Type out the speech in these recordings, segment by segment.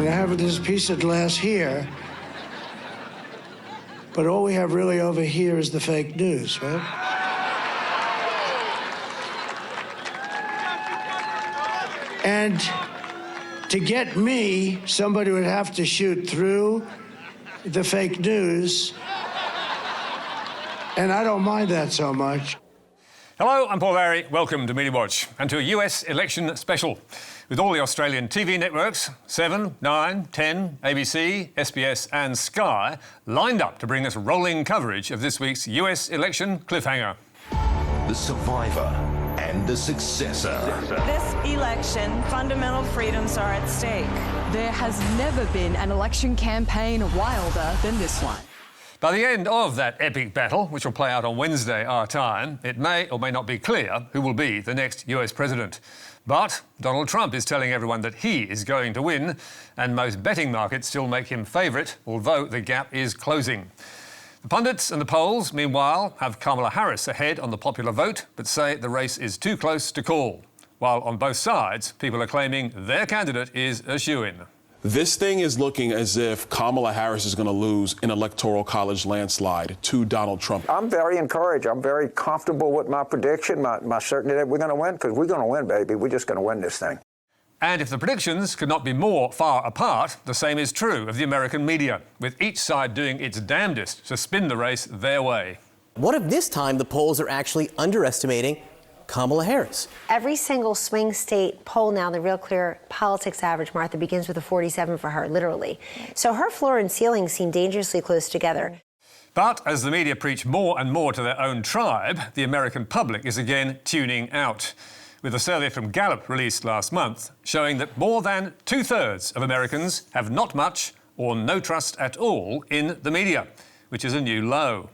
And I have this piece of glass here, but all we have really over here is the fake news, right? And to get me, somebody would have to shoot through the fake news, and I don't mind that so much. Hello, I'm Paul Barry. Welcome to Media Watch and to a US election special with all the Australian TV networks, 7, 9, 10, ABC, SBS and Sky, lined up to bring us rolling coverage of this week's US election cliffhanger. The survivor and the successor. This election, fundamental freedoms are at stake. There has never been an election campaign wilder than this one. By the end of that epic battle, which will play out on Wednesday our time, it may or may not be clear who will be the next US president. But Donald Trump is telling everyone that he is going to win, and most betting markets still make him favourite, although the gap is closing. The pundits and the polls, meanwhile, have Kamala Harris ahead on the popular vote, but say the race is too close to call. While on both sides, people are claiming their candidate is a shoo-in. This thing is looking as if Kamala Harris is going to lose an electoral college landslide to Donald Trump. I'm very encouraged. I'm very comfortable with my prediction, my certainty that we're going to win, because we're going to win, baby. We're just going to win this thing. And if the predictions could not be more far apart, the same is true of the American media, with each side doing its damnedest to spin the race their way. What if this time the polls are actually underestimating Kamala Harris? Every single swing state poll now, the Real Clear Politics average, Martha, begins with a 47 for her, literally. So her floor and ceiling seem dangerously close together. But as the media preach more and more to their own tribe, the American public is again tuning out, with a survey from Gallup released last month showing that more than 2/3 of Americans have not much or no trust at all in the media, which is a new low.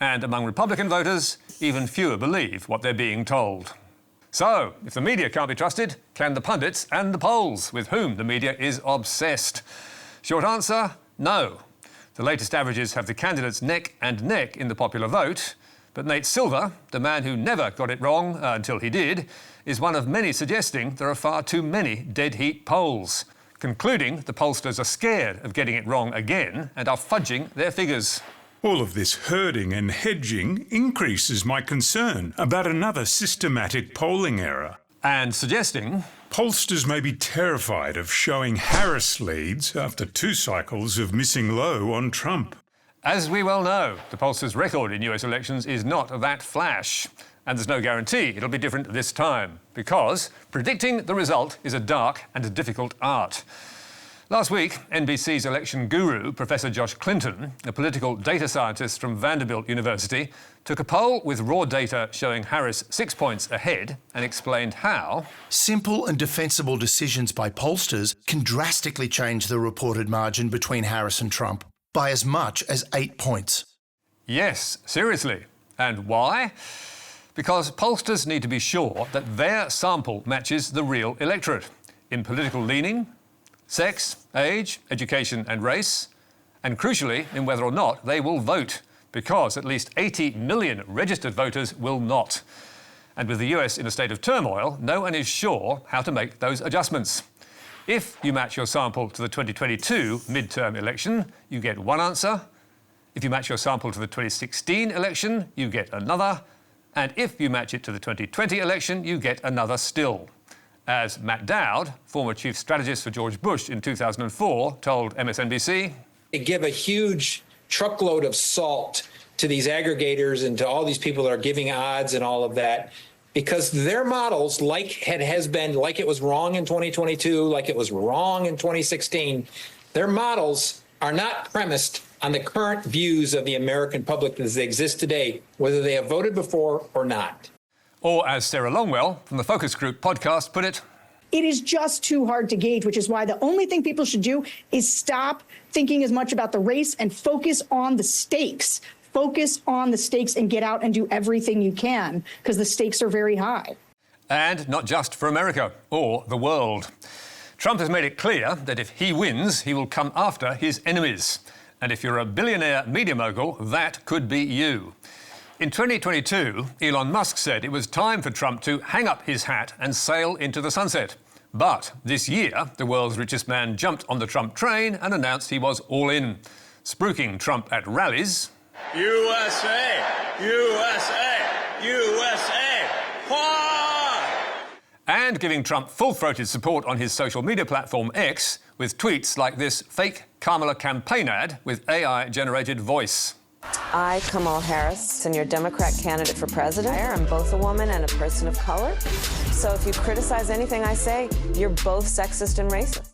And among Republican voters, even fewer believe what they're being told. So, if the media can't be trusted, can the pundits and the polls, with whom the media is obsessed? Short answer, no. The latest averages have the candidates neck and neck in the popular vote, but Nate Silver, the man who never got it wrong until he did, is one of many suggesting there are far too many dead heat polls, concluding the pollsters are scared of getting it wrong again and are fudging their figures. All of this herding and hedging increases my concern about another systematic polling error. And suggesting pollsters may be terrified of showing Harris leads after 2 cycles of missing low on Trump. As we well know, the pollsters' record in US elections is not that flash. And there's no guarantee it'll be different this time, because predicting the result is a dark and difficult art. Last week, NBC's election guru, Professor Josh Clinton, a political data scientist from Vanderbilt University, took a poll with raw data showing Harris 6 points ahead and explained how simple and defensible decisions by pollsters can drastically change the reported margin between Harris and Trump by as much as 8 points. Yes, seriously. And why? Because pollsters need to be sure that their sample matches the real electorate in political leaning, sex, age, education and race, and crucially, in whether or not they will vote, because at least 80 million registered voters will not. And with the US in a state of turmoil, no one is sure how to make those adjustments. If you match your sample to the 2022 midterm election, you get one answer. If you match your sample to the 2016 election, you get another. And if you match it to the 2020 election, you get another still. As Matt Dowd, former chief strategist for George Bush in 2004, told MSNBC, they give a huge truckload of salt to these aggregators and to all these people that are giving odds and all of that, because their models, like it has been, like it was wrong in 2022, like it was wrong in 2016, their models are not premised on the current views of the American public as they exist today, whether they have voted before or not. Or as Sarah Longwell from the Focus Group podcast put it, it is just too hard to gauge, which is why the only thing people should do is stop thinking as much about the race and focus on the stakes. Focus on the stakes and get out and do everything you can, because the stakes are very high. And not just for America or the world. Trump has made it clear that if he wins, he will come after his enemies. And if you're a billionaire media mogul, that could be you. In 2022, Elon Musk said it was time for Trump to hang up his hat and sail into the sunset, But this year, the world's richest man jumped on the Trump train and announced he was all in, spruiking Trump at rallies. USA! USA! USA! Why? And giving Trump full-throated support on his social media platform X with tweets like this fake Kamala campaign ad with AI-generated voice. I, Kamala Harris, am your Democrat candidate for president. I'm both a woman and a person of color. So if you criticize anything I say, you're both sexist and racist.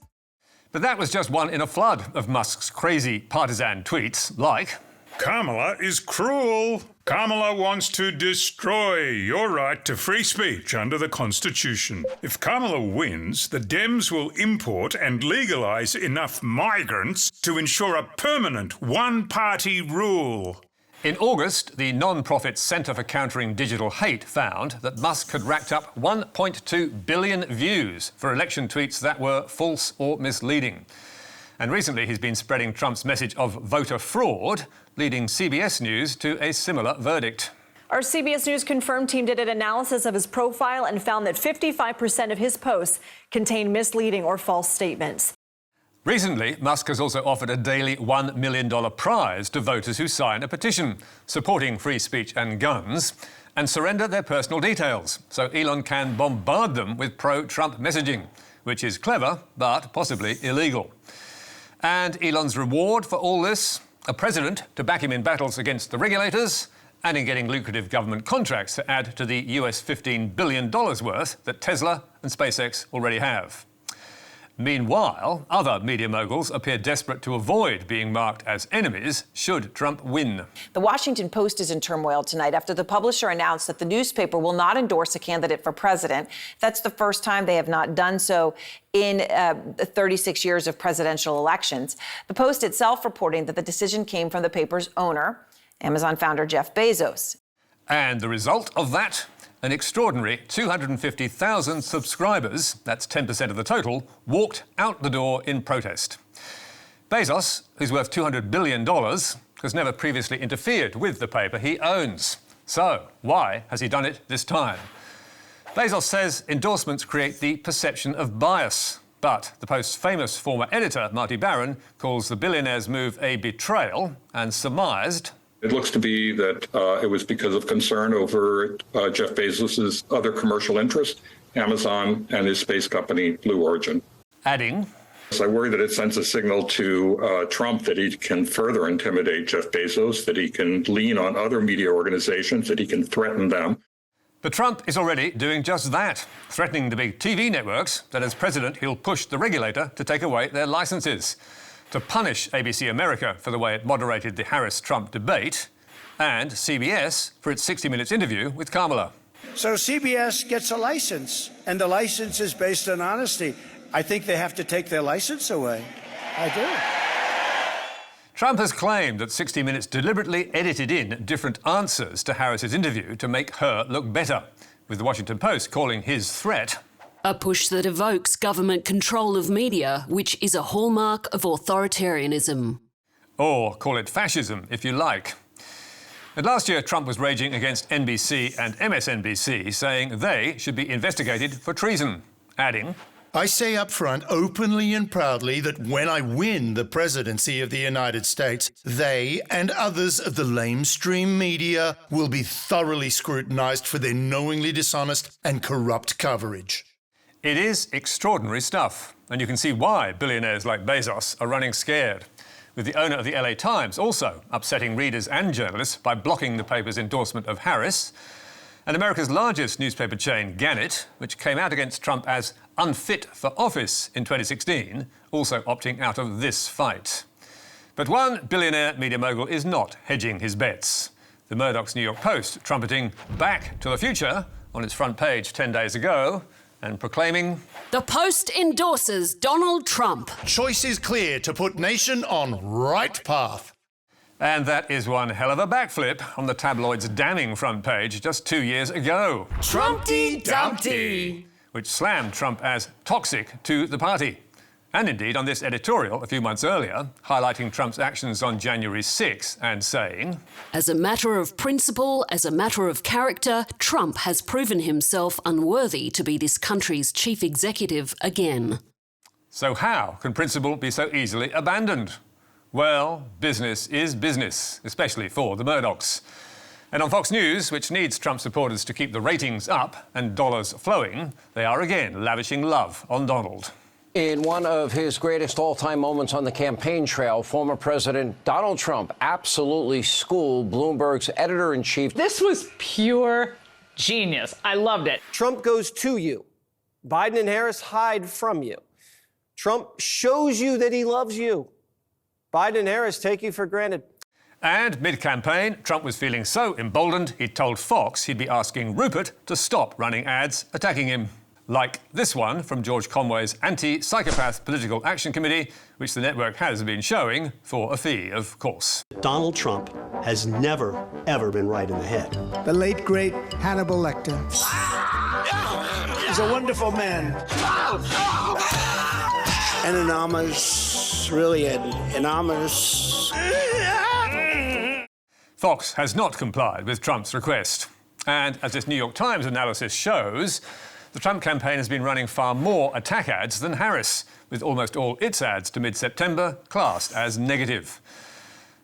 But that was just one in a flood of Musk's crazy partisan tweets, like... Kamala is cruel. Kamala wants to destroy your right to free speech under the Constitution. If Kamala wins, the Dems will import and legalise enough migrants to ensure a permanent one-party rule. In August, the non-profit Centre for Countering Digital Hate found that Musk had racked up 1.2 billion views for election tweets that were false or misleading. And recently he's been spreading Trump's message of voter fraud, leading CBS News to a similar verdict. Our CBS News confirmed team did an analysis of his profile and found that 55% of his posts contain misleading or false statements. Recently, Musk has also offered a daily $1 million prize to voters who sign a petition supporting free speech and guns and surrender their personal details, so Elon can bombard them with pro-Trump messaging, which is clever but possibly illegal. And Elon's reward for all this? A president to back him in battles against the regulators and in getting lucrative government contracts to add to the US $15 billion worth that Tesla and SpaceX already have. Meanwhile, other media moguls appear desperate to avoid being marked as enemies should Trump win. The Washington Post is in turmoil tonight after the publisher announced that the newspaper will not endorse a candidate for president. That's the first time they have not done so in 36 years of presidential elections. The Post itself reporting that the decision came from the paper's owner, Amazon founder Jeff Bezos. And the result of that? An extraordinary 250,000 subscribers, that's 10% of the total, walked out the door in protest. Bezos, who's worth $200 billion, has never previously interfered with the paper he owns. So, why has he done it this time? Bezos says endorsements create the perception of bias. But the Post's famous former editor, Marty Baron, calls the billionaire's move a betrayal and surmised... It looks to be that it was because of concern over Jeff Bezos' other commercial interests, Amazon and his space company, Blue Origin. Adding... So I worry that it sends a signal to Trump that he can further intimidate Jeff Bezos, that he can lean on other media organizations, that he can threaten them. But Trump is already doing just that, threatening the big TV networks that as president he'll push the regulator to take away their licenses, to punish ABC America for the way it moderated the Harris-Trump debate, and CBS for its 60 Minutes interview with Kamala. So CBS gets a license, and the license is based on honesty. I think they have to take their license away. I do. Trump has claimed that 60 Minutes deliberately edited in different answers to Harris's interview to make her look better, with the Washington Post calling his threat a push that evokes government control of media, which is a hallmark of authoritarianism. Or call it fascism, if you like. And last year, Trump was raging against NBC and MSNBC, saying they should be investigated for treason, adding... I say up front, openly and proudly, that when I win the presidency of the United States, they and others of the lamestream media will be thoroughly scrutinized for their knowingly dishonest and corrupt coverage. It is extraordinary stuff, and you can see why billionaires like Bezos are running scared, with the owner of the LA Times also upsetting readers and journalists by blocking the paper's endorsement of Harris, and America's largest newspaper chain, Gannett, which came out against Trump as unfit for office in 2016, also opting out of this fight. But one billionaire media mogul is not hedging his bets. The Murdoch's New York Post trumpeting Back to the Future on its front page 10 days ago, and proclaiming... The Post endorses Donald Trump. Choice is clear to put nation on right path. And that is one hell of a backflip on the tabloid's damning front page just 2 years ago. Trumpty Dumpty! Which slammed Trump as toxic to the party. And indeed on this editorial a few months earlier, highlighting Trump's actions on January 6 and saying, "As a matter of principle, as a matter of character, Trump has proven himself unworthy to be this country's chief executive again." So how can principle be so easily abandoned? Well, business is business, especially for the Murdochs. And on Fox News, which needs Trump supporters to keep the ratings up and dollars flowing, they are again lavishing love on Donald. In one of his greatest all-time moments on the campaign trail, former President Donald Trump absolutely schooled Bloomberg's editor-in-chief. This was pure genius. I loved it. Trump goes to you. Biden and Harris hide from you. Trump shows you that he loves you. Biden and Harris take you for granted. And mid-campaign, Trump was feeling so emboldened, he told Fox he'd be asking Rupert to stop running ads attacking him. Like this one from George Conway's Anti-Psychopath Political Action Committee, which the network has been showing for a fee, of course. Donald Trump has never, ever been right in the head. The late, great Hannibal Lecter. He's a wonderful man. An enormous, really an enormous. Fox has not complied with Trump's request. And as this New York Times analysis shows, the Trump campaign has been running far more attack ads than Harris, with almost all its ads to mid-September classed as negative.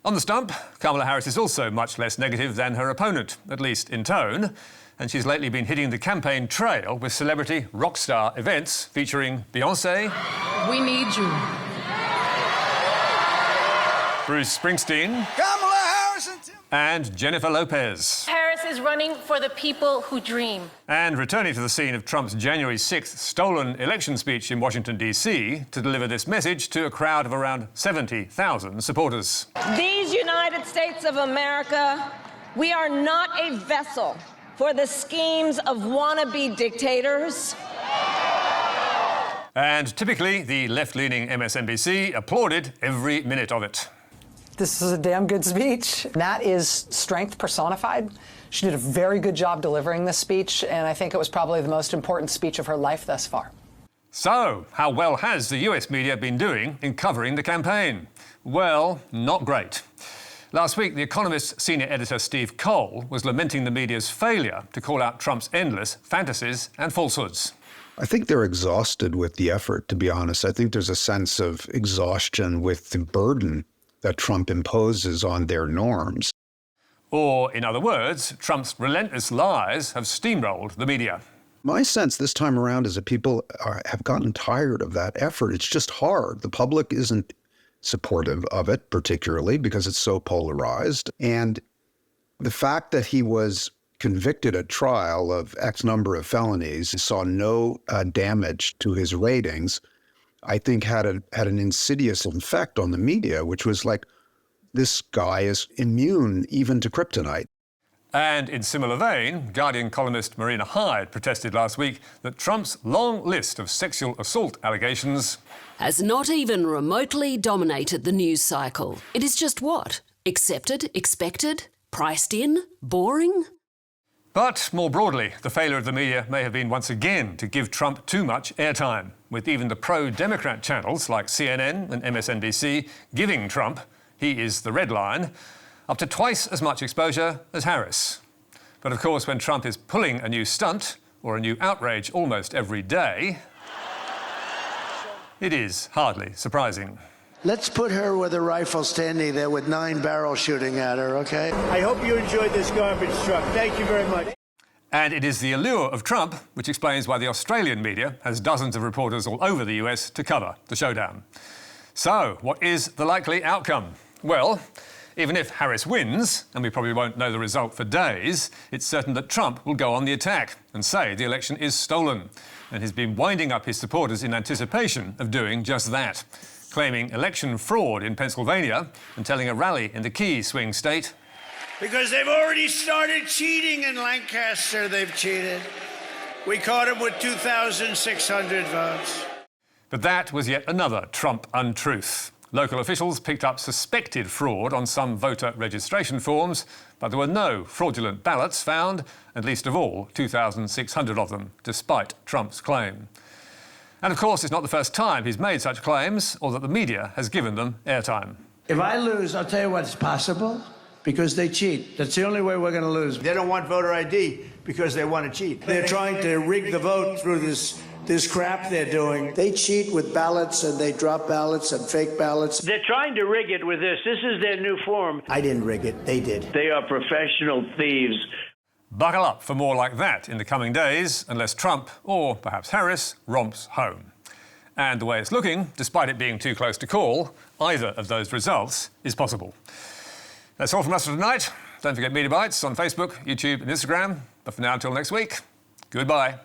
On the stump, Kamala Harris is also much less negative than her opponent, at least in tone, and she's lately been hitting the campaign trail with celebrity rock star events featuring Beyoncé, "We Need You," Bruce Springsteen, Kamala Harris, and Jennifer Lopez. Harris is running for the people who dream. And returning to the scene of Trump's January 6th stolen election speech in Washington, D.C. to deliver this message to a crowd of around 70,000 supporters. These United States of America, we are not a vessel for the schemes of wannabe dictators. And typically, the left-leaning MSNBC applauded every minute of it. This is a damn good speech. That is strength personified. She did a very good job delivering this speech, and I think it was probably the most important speech of her life thus far. So, how well has the US media been doing in covering the campaign? Well, not great. Last week, The Economist's senior editor Steve Cole was lamenting the media's failure to call out Trump's endless fantasies and falsehoods. I think they're exhausted with the effort, to be honest. I think there's a sense of exhaustion with the burden that Trump imposes on their norms. Or, in other words, Trump's relentless lies have steamrolled the media. My sense this time around is that people have gotten tired of that effort. It's just hard. The public isn't supportive of it, particularly because it's so polarized. And the fact that he was convicted at trial of X number of felonies, saw no damage to his ratings, I think had an insidious effect on the media, which was like, this guy is immune even to kryptonite. And in similar vein, Guardian columnist Marina Hyde protested last week that Trump's long list of sexual assault allegations has not even remotely dominated the news cycle. It is just what? Accepted, expected, priced in, boring? But more broadly, the failure of the media may have been once again to give Trump too much airtime, with even the pro-Democrat channels like CNN and MSNBC giving Trump, he is the red line, up to twice as much exposure as Harris. But of course, when Trump is pulling a new stunt or a new outrage almost every day, it is hardly surprising. Let's put her with a rifle standing there with 9 barrels shooting at her, okay? I hope you enjoyed this garbage truck. Thank you very much. And it is the allure of Trump which explains why the Australian media has dozens of reporters all over the US to cover the showdown. So, what is the likely outcome? Well, even if Harris wins, and we probably won't know the result for days, it's certain that Trump will go on the attack and say the election is stolen. And he's been winding up his supporters in anticipation of doing just that, claiming election fraud in Pennsylvania and telling a rally in the key swing state, because they've already started cheating in Lancaster, they've cheated. We caught them with 2,600 votes. But that was yet another Trump untruth. Local officials picked up suspected fraud on some voter registration forms, but there were no fraudulent ballots found, and least of all, 2,600 of them, despite Trump's claim. And of course, it's not the first time he's made such claims or that the media has given them airtime. If I lose, I'll tell you what's possible, because they cheat. That's the only way we're going to lose. They don't want voter ID because they want to cheat. They're trying to rig the vote through this crap they're doing. They cheat with ballots, and they drop ballots and fake ballots. They're trying to rig it with this. This is their new form. I didn't rig it. They did. They are professional thieves. Buckle up for more like that in the coming days, unless Trump, or perhaps Harris, romps home. And the way it's looking, despite it being too close to call, either of those results is possible. That's all from us for tonight. Don't forget Media Bites on Facebook, YouTube and Instagram. But for now, until next week, goodbye.